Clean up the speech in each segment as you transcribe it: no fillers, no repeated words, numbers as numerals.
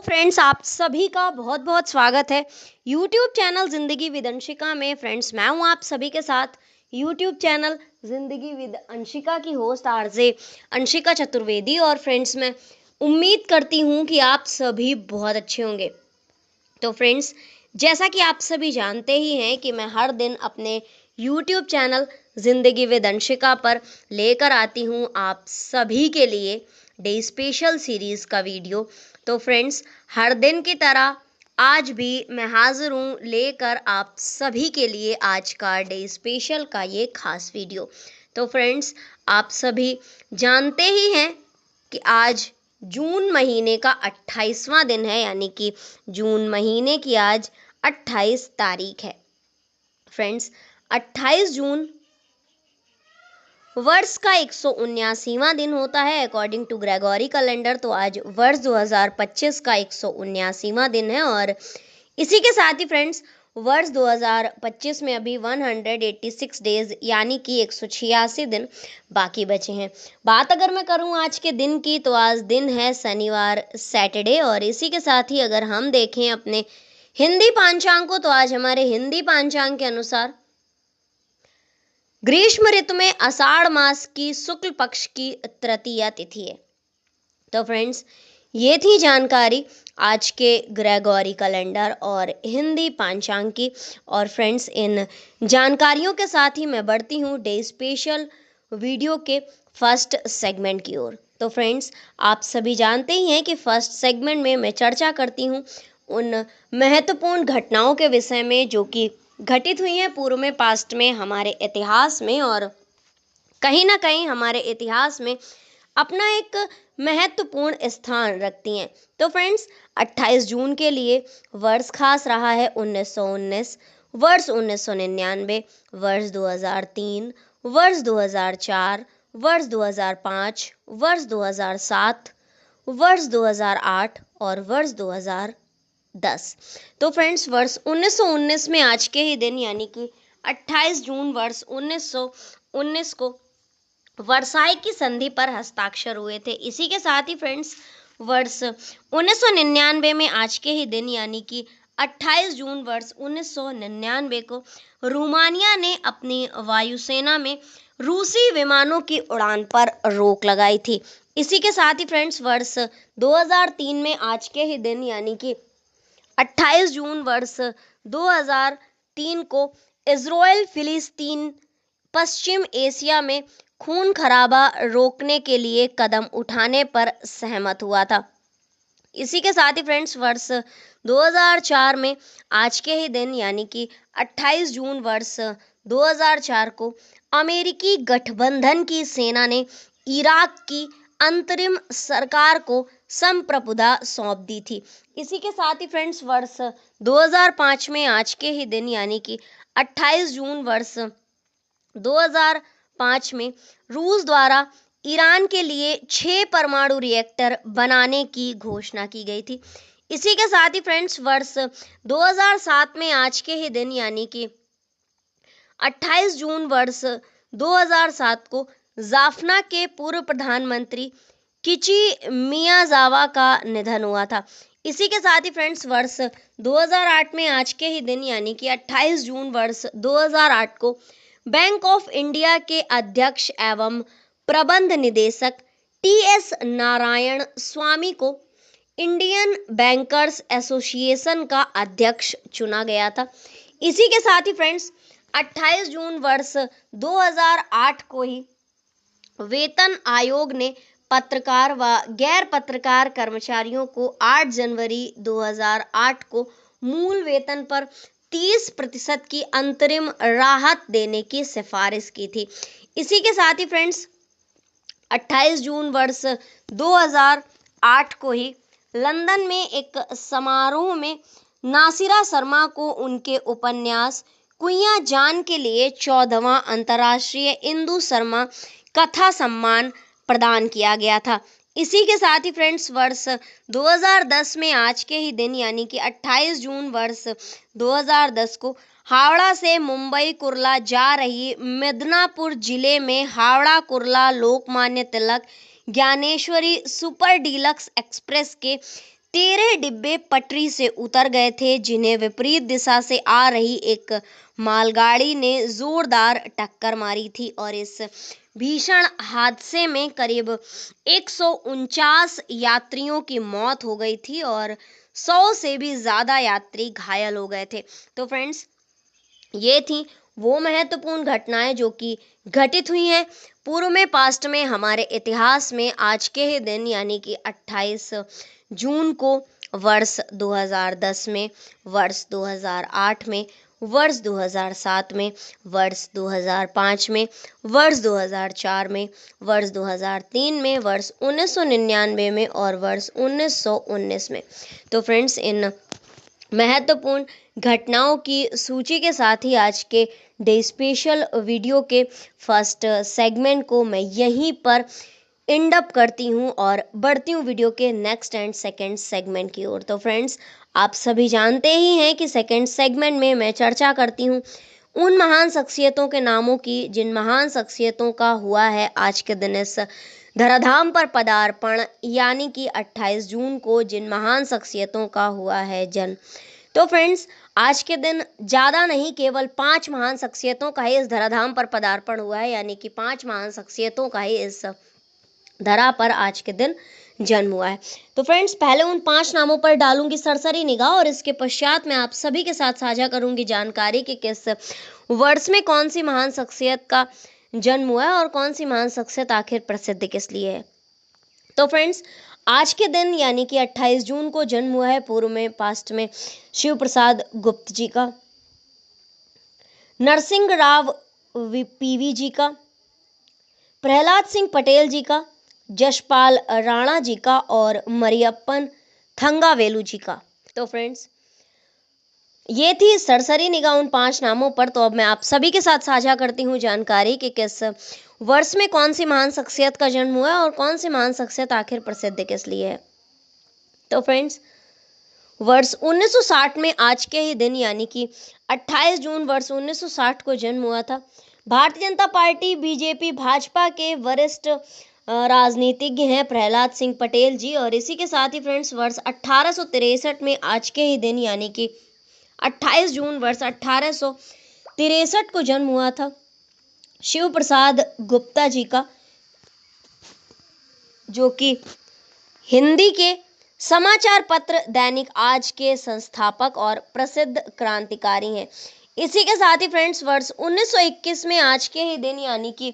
Friends, आप सभी का बहुत बहुत स्वागत है यूट्यूब चैनल ज़िंदगी विद अंशिका में। फ्रेंड्स, मैं हूं आप सभी के साथ यूट्यूब चैनल ज़िंदगी विद अंशिका की होस्ट आरजे अंशिका चतुर्वेदी। और फ्रेंड्स, मैं उम्मीद करती हूं कि आप सभी बहुत अच्छे होंगे। तो फ्रेंड्स, जैसा कि आप सभी जानते ही हैं कि मैं हर दिन अपने यूट्यूब चैनल ज़िंदगी विद अंशिका पर लेकर आती हूं आप सभी के लिए डे स्पेशल सीरीज़ का वीडियो। तो फ्रेंड्स, हर दिन की तरह आज भी मैं हाजिर हूँ लेकर आप सभी के लिए आज का डे स्पेशल का ये खास वीडियो। तो फ्रेंड्स, आप सभी जानते ही हैं कि आज जून महीने का 28वां दिन है, यानी कि जून महीने की आज 28 तारीख है। फ्रेंड्स, 28 जून वर्ष का 179वां दिन होता है अकॉर्डिंग टू ग्रेगोरी कैलेंडर। तो आज वर्ष 2025 का 179वां दिन है और इसी के साथ ही फ्रेंड्स, वर्ष 2025 में अभी 186 डेज यानी कि 186 दिन बाकी बचे हैं। बात अगर मैं करूं आज के दिन की, तो आज दिन है शनिवार, सैटरडे। और इसी के साथ ही अगर हम देखें अपने हिंदी पांचांग को, तो आज हमारे हिंदी पांचांग के अनुसार ग्रीष्म ऋतु में आषाढ़ मास की शुक्ल पक्ष की तृतीया तिथि है। तो फ्रेंड्स, ये थी जानकारी आज के ग्रेगोरी कैलेंडर और हिंदी पांचांग की। और फ्रेंड्स, इन जानकारियों के साथ ही मैं बढ़ती हूँ डे स्पेशल वीडियो के फर्स्ट सेगमेंट की ओर। तो फ्रेंड्स, आप सभी जानते ही हैं कि फर्स्ट सेगमेंट में मैं चर्चा करती हूँ उन महत्वपूर्ण घटनाओं के विषय में जो कि घटित हुई हैं पूर्व में, पास्ट में, हमारे इतिहास में, और कहीं ना कहीं हमारे इतिहास में अपना एक महत्वपूर्ण स्थान रखती हैं। तो फ्रेंड्स, 28 जून के लिए वर्ष खास रहा है 1919, वर्ष 1999, वर्ष 2003, वर्ष 2004, वर्ष 2005, वर्ष 2007, वर्ष 2008 और वर्ष 2010। तो फ्रेंड्स, वर्ष 1919 में आज के ही दिन यानी कि 28 जून वर्ष 1919 को वर्साई की संधि पर हस्ताक्षर हुए थे। इसी के साथ ही फ्रेंड्स, वर्ष 1999 में आज के ही दिन यानी कि 28 जून वर्ष 1999 को रोमानिया ने अपनी वायुसेना में रूसी विमानों की उड़ान पर रोक लगाई थी। इसी के साथ ही फ्रेंड्स, वर्ष 2003 में आज के ही दिन यानी कि 28 जून वर्ष 2003 को इजराइल फिलिस्तीन पश्चिम एशिया में खून खराबा रोकने के लिए कदम उठाने पर सहमत हुआ था। इसी के साथ ही फ्रेंड्स, वर्ष 2004 में आज के ही दिन यानी कि 28 जून वर्ष 2004 को अमेरिकी गठबंधन की सेना ने इराक की अंतरिम सरकार को संप्रभुता सौंप दी थी। इसी के साथ ही फ्रेंड्स, वर्ष 2005 में आज के ही दिन यानी कि 28 जून वर्ष 2005 में रूस द्वारा ईरान के लिए 6 परमाणु रिएक्टर बनाने की घोषणा की गई थी। इसी के साथ ही फ्रेंड्स, वर्ष 2007 में आज के ही दिन यानी कि 28 जून वर्ष 2007 को जाफना के पूर्व प्रधानमंत्री किची मियाजावा का निधन हुआ था। इसी के साथ ही फ्रेंड्स, वर्ष 2008 में आज के ही दिन यानी कि 28 जून वर्ष 2008 को बैंक ऑफ इंडिया के अध्यक्ष एवं प्रबंध निदेशक टी.एस. नारायण स्वामी को इंडियन बैंकर्स एसोसिएशन का अध्यक्ष चुना गया था। इसी के साथ ही फ्रेंड्स, 28 जून वर्ष 2008 को ही वेतन आयोग ने पत्रकार व गैर पत्रकार कर्मचारियों को 8 जनवरी 2008 को मूल वेतन पर 30% की अंतरिम राहत देने की सिफारिश की थी। इसी के साथ ही फ्रेंड्स, 28 जून वर्ष 2008 को ही लंदन में एक समारोह में नासिरा शर्मा को उनके उपन्यास कुइयां जान के लिए 14वां अंतर्राष्ट्रीय इंदु शर्मा कथा सम्मान प्रदान किया गया था। इसी के साथ ही फ्रेंड्स, वर्ष 2010 में आज के ही दिन यानी कि 28 जून वर्ष 2010 को हावड़ा से मुंबई कुर्ला जा रही मिदनापुर जिले में Howrah Kurla Lokmanya Tilak Dnyaneshwari super deluxe express के 13 डिब्बे पटरी से उतर गए थे, जिन्हें विपरीत दिशा से आ रही एक मालगाड़ी ने जोरदार टक्कर मारी थी और इस भीषण हादसे में करीब 149 यात्रियों की मौत हो गई थी और 100 से भी ज्यादा यात्री घायल हो गए थे। तो फ्रेंड्स, ये थी वो महत्वपूर्ण घटनाएं जो कि घटित हुई हैं पूर्व में, पास्ट में, हमारे इतिहास में आज के ही दिन यानी कि 28 जून को वर्ष 2010 में, वर्ष 2008 में, वर्ष 2007 में, वर्ष 2005 में, वर्ष 2004 में, वर्ष 2003 में, वर्ष 1999 में और वर्ष 1919 में। तो फ्रेंड्स, इन महत्वपूर्ण घटनाओं की सूची के साथ ही आज के डे स्पेशल वीडियो के फर्स्ट सेगमेंट को मैं यहीं पर एंड अप करती हूँ और बढ़ती हूँ वीडियो के नेक्स्ट एंड सेकंड सेगमेंट की ओर। तो फ्रेंड्स, आप सभी जानते ही हैं कि सेकंड सेगमेंट में मैं चर्चा करती हूँ उन महान शख्सियतों के नामों की जिन महान शख्सियतों का हुआ है आज के दिन इस धराधाम पर पदार्पण, यानी कि 28 जून को जिन महान शख्सियतों का हुआ है जन्म। तो फ्रेंड्स, आज के दिन ज़्यादा नहीं, केवल 5 महान शख्सियतों का ही इस धराधाम पर पदार्पण हुआ है, यानी कि 5 महान शख्सियतों का ही इस धरा पर आज के दिन जन्म हुआ है। तो फ्रेंड्स, पहले उन 5 नामों पर डालूंगी सरसरी निगाह और इसके पश्चात मैं आप सभी के साथ साझा करूंगी जानकारी कि किस वर्ष में कौन सी महान शख्सियत का जन्म हुआ है और कौन सी महान शख्सियत आखिर प्रसिद्ध किस लिए है। तो फ्रेंड्स, आज के दिन यानी कि 28 जून को जन्म हुआ है पूर्व में, पास्ट में, शिव प्रसाद गुप्त जी का, नरसिंह राव पीवी जी का, प्रहलाद सिंह पटेल जी का, जशपाल राणा जी का और मरियप्पन थंगावेलु जी का। तो फ्रेंड्स, ये थी सरसरी निगाह उन 5 नामों पर। तो अब मैं आप सभी के साथ साझा करती हूँ जानकारी कि किस वर्ष में कौन सी महान शख्सियत का जन्म हुआ है और कौन सी महान शख्सियत आखिर प्रसिद्ध किस लिए है। तो फ्रेंड्स, वर्ष 1960 में आज के ही दिन यानी कि 28 जून वर्ष 1960 को जन्म हुआ था भारतीय जनता पार्टी बीजेपी भाजपा के वरिष्ठ राजनीतिज्ञ हैं प्रहलाद सिंह पटेल जी। और इसी के साथ ही फ्रेंड्स, वर्ष 1863 में आज के ही दिन यानी कि 28 जून वर्ष 1863 को जन्म हुआ था शिव प्रसाद गुप्ता जी का, जो कि हिंदी के समाचार पत्र दैनिक आज के संस्थापक और प्रसिद्ध क्रांतिकारी हैं। इसी के साथ ही फ्रेंड्स, वर्ष 1921 में आज के ही दिन यानी कि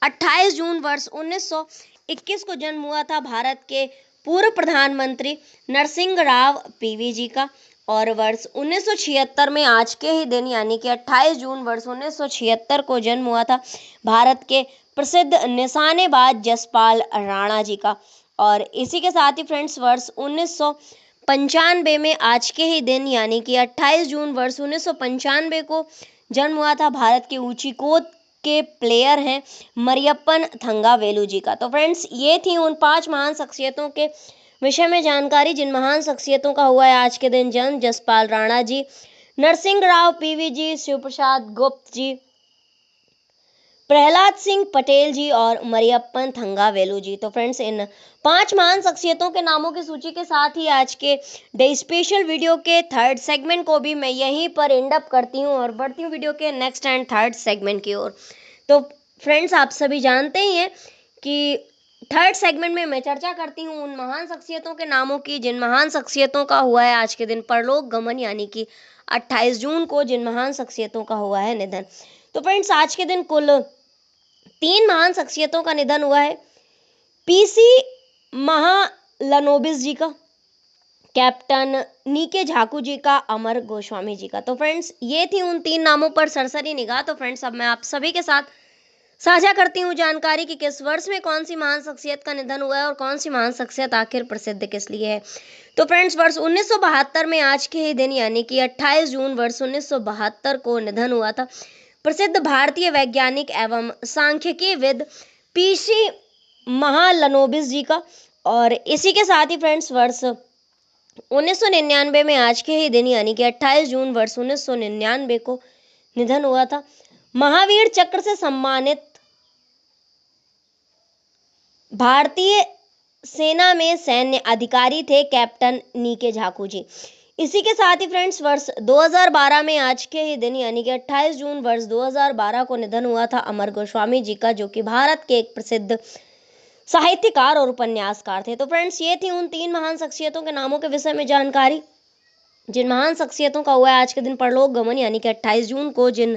28 जून वर्ष 1921 को जन्म हुआ था भारत के पूर्व प्रधानमंत्री नरसिंह राव पीवी जी का। और वर्ष 1976 में आज के ही दिन यानी कि 28 जून वर्ष 1976 को जन्म हुआ था भारत के प्रसिद्ध निशानेबाज जसपाल राणा जी का। और इसी के साथ ही फ्रेंड्स, वर्ष 1995 में आज के ही दिन यानी कि 28 जून वर्ष 1995 को जन्म हुआ था भारत के ऊंचीकोट के प्लेयर हैं मरियप्पन थंगावेलु जी का। तो फ्रेंड्स, ये थी उन 5 महान शख्सियतों के विषय में जानकारी जिन महान शख्सियतों का हुआ है आज के दिन जन्म। जसपाल राणा जी, नरसिंह राव पीवी जी, शिव प्रसाद गुप्त जी, प्रहलाद सिंह पटेल जी और मरियप्पन थंगावेलु जी। तो फ्रेंड्स, इन 5 महान शख्सियतों के नामों की सूची के साथ ही आज के डे स्पेशल वीडियो के थर्ड सेगमेंट को भी मैं यहीं पर एंड अप करती हूँ और बढ़ती हूँ वीडियो के नेक्स्ट एंड थर्ड सेगमेंट की ओर। तो फ्रेंड्स, आप सभी जानते ही हैं कि थर्ड सेगमेंट में मैं चर्चा करती हूँ उन महान शख्सियतों के नामों की जिन महान शख्सियतों का हुआ है आज के दिन परलोक गमन, यानी कि 28 जून को जिन महान शख्सियतों का हुआ है निधन। तो फ्रेंड्स, आज के दिन कुल 3 महान शख्सियतों का निधन हुआ है। पीसी महालनोबिस जी का, कैप्टन नीके झाकू जी का, अमर गोस्वामी जी का। तो फ्रेंड्स, ये थी उन 3 नामों पर सरसरी निगाह। तो फ्रेंड्स, अब मैं आप सभी के साथ साझा करती हूँ जानकारी कि किस वर्ष में कौन सी महान शख्सियत का निधन हुआ है और कौन सी महान शख्सियत आखिर प्रसिद्ध किस लिए है। तो फ्रेंड्स, वर्ष 1972 में आज के ही दिन यानी कि 28 जून वर्ष 1972 को निधन हुआ था प्रसिद्ध भारतीय वैज्ञानिक एवं सांख्यिकीविद पीसी महालनोबिस जी का। और इसी के साथ ही फ्रेंड्स, वर्ष 1999 में आज के ही दिन यानी कि 28 जून वर्ष 1999 को निधन हुआ था महावीर चक्र से सम्मानित भारतीय सेना में सैन्य अधिकारी थे कैप्टन नीके झाकू जी। इसी के साथ ही फ्रेंड्स वर्ष 2012 में आज के ही दिन यानी कि 28 जून वर्ष 2012 को निधन हुआ था अमर गोस्वामी जी का, जो कि भारत के एक प्रसिद्ध साहित्यकार और उपन्यासकार थे। तो फ्रेंड्स ये थी उन 3 महान शख्सियतों के नामों के विषय में जानकारी, जिन महान शख्सियतों का हुआ है आज के दिन परलोक गमन, यानी कि 28 जून को जिन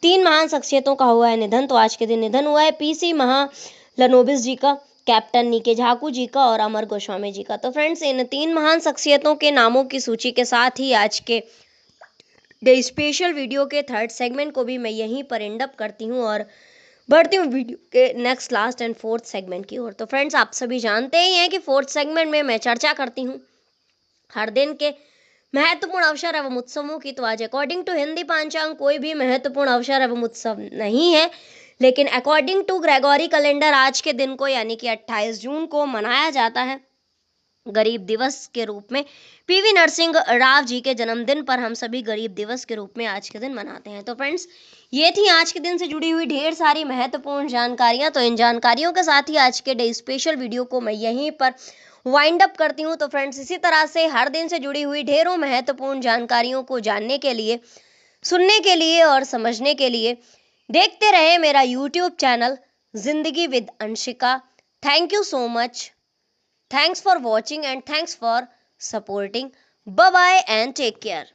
3 महान शख्सियतों का हुआ है निधन, तो आज के दिन निधन हुआ है पीसी महालनोबिस जी का, कैप्टन नीके झाकू जी का और अमर गोस्वामी जी का। तो फ्रेंड्स इन 3 महान शख्सियतों के नामों की सूची के साथ ही आज के द स्पेशल वीडियो के थर्ड सेगमेंट को भी मैं यहीं पर एंड अप करती हूँ और बढ़ती हूँ वीडियो के next, last and fourth segment की ओर। तो फ्रेंड्स आप सभी जानते ही हैं कि फोर्थ सेगमेंट में मैं चर्चा करती हूँ हर दिन के महत्वपूर्ण अवसर एवं उत्सवों की। तो आज अकॉर्डिंग टू हिंदी पंचांग कोई भी महत्वपूर्ण अवसर एवं उत्सव नहीं है, लेकिन अकॉर्डिंग टू ग्रेगोरी कैलेंडर आज के दिन को यानी कि 28 जून को मनाया जाता है गरीब दिवस के रूप में। पीवी नरसिंह राव जी के जन्मदिन पर हम सभी गरीब दिवस के रूप में आज के दिन मनाते हैं। तो फ्रेंड्स ये थी आज के दिन से जुड़ी हुई ढेर सारी महत्वपूर्ण जानकारियां। तो इन जानकारियों के साथ ही आज के डे स्पेशल वीडियो को मैं यहीं पर वाइंड अप करती हूँ। तो फ्रेंड्स इसी तरह से हर दिन से जुड़ी हुई ढेरों महत्वपूर्ण जानकारियों को जानने के लिए, सुनने के लिए और समझने के लिए देखते रहे मेरा यूट्यूब चैनल जिंदगी with Anshika. Thank you so much. Thanks for watching and thanks for supporting. Bye bye and take care.